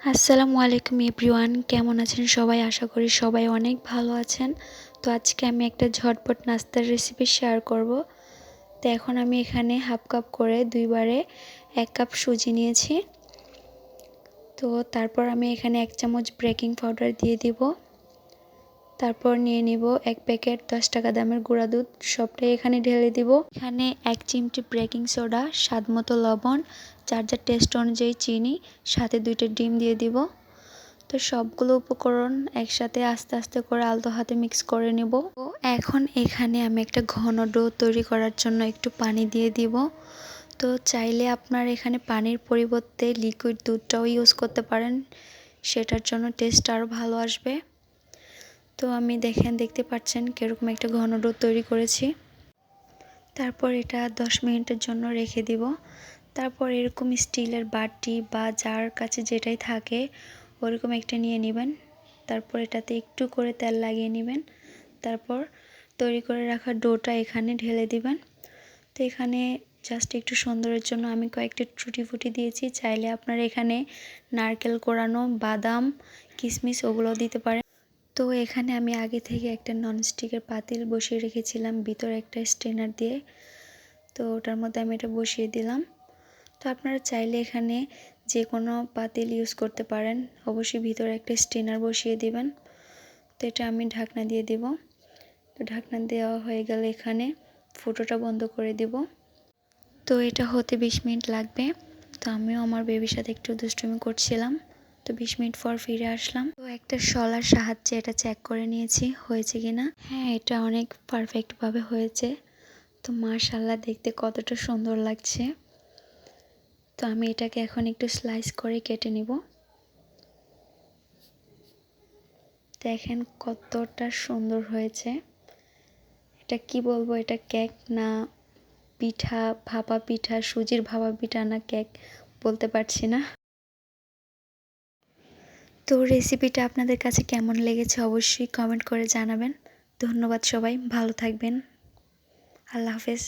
আসসালামু আলাইকুম এভরিওয়ান, কেমন আছেন সবাই? আশা করি সবাই অনেক ভালো আছেন। তো আজকে আমি একটা ঝটপট নাস্তার রেসিপি শেয়ার করব। তো এখন আমি এখানে হাফ কাপ করে 2 বারে 1 কাপ সুজি নিয়েছি। তো তারপর আমি এখানে 1 চামচ বেকিং পাউডার দিয়ে দিব। তারপর নিয়ে নিব 1 প্যাকেট 10 টাকা দামের গুঁড়া দুধ, সবটাই এখানে ঢেলে দিব। এখানে 1 চিমটি বেকিং সোডা, স্বাদমতো লবণ, যার যার টেস্ট অনুযায়ী চিনি, সাথে 2টা ডিম দিয়ে দিব। তো সবগুলো উপকরণ একসাথে আস্তে আস্তে করে আলতো হাতে মিক্স করে নেব। তো এখন এখানে আমি একটা ঘন ডো তৈরি করার জন্য একটু পানি দিয়ে দিব। তো চাইলে আপনার এখানে পানির পরিবর্তে লিকুইড দুধটাও ইউজ করতে পারেন, সেটার জন্য টেস্ট আরও ভালো আসবে। তো আমি দেখতে পাচ্ছেন কীরকম একটা ঘন ডো তৈরি করেছি। তারপর এটা 10 মিনিটের জন্য রেখে দিব। তারপর এরকম স্টিলের বাটি বা যার কাছে যেটাই থাকে ওরকম একটা নিয়ে নেবেন। তারপর এটাতে একটু করে তেল লাগিয়ে নেবেন। তারপর তৈরি করে রাখা ডোটা এখানে ঢেলে দিবেন। তো এখানে জাস্ট একটু সুন্দরের জন্য আমি কয়েকটা টুটি ফুটি দিয়েছি। চাইলে আপনারা এখানে নারকেল কোড়ানো, বাদাম, কিশমিশ ওগুলো দিতে পারেন। তো এখানে আমি আগে থেকে একটা ননস্টিকের পাতিল বসিয়ে রেখেছিলাম ভিতরে একটা স্ট্রেনার দিয়ে। তো ওটার মধ্যে আমি এটা বসিয়ে দিলাম। তো আপনারা চাইলে এখানে যে কোনো পাতিল ইউজ করতে পারেন, অবশ্যই ভিতরে একটা স্ট্রেনার বসিয়ে দিবেন। তো এটা আমি ঢাকনা দিয়ে দিব। তো ঢাকনা দেওয়া হয়ে গেলে এখানে ফুটোটা বন্ধ করে দিব। তো এটা হতে 20 মিনিট লাগবে। তো আমিও আমার বেবির সাথে একটু দুষ্টুমি করছিলাম। তো 20 মিনিট পর ফিরে আসলাম। তো একটা শলার সাহায্যে এটা চেক করে নিয়েছি হয়েছে কিনা। হ্যাঁ, এটা অনেক পারফেক্টভাবে হয়েছে। তো মাশাআল্লাহ, দেখতে কতটা সুন্দর লাগছে। তো আমি এটাকে এখন একটু স্লাইস করে কেটে নিব। দেখেন কতটা সুন্দর হয়েছে। এটা কি বলবো, এটা কেক না পিঠা, ভাপা পিঠা, সুজির ভাপা পিঠা না কেক বলতে পারছি না। তো রেসিপিটা আপনাদের কাছে কেমন লেগেছে অবশ্যই কমেন্ট করে জানাবেন। ধন্যবাদ সবাই, ভালো থাকবেন। আল্লাহ হাফেজ।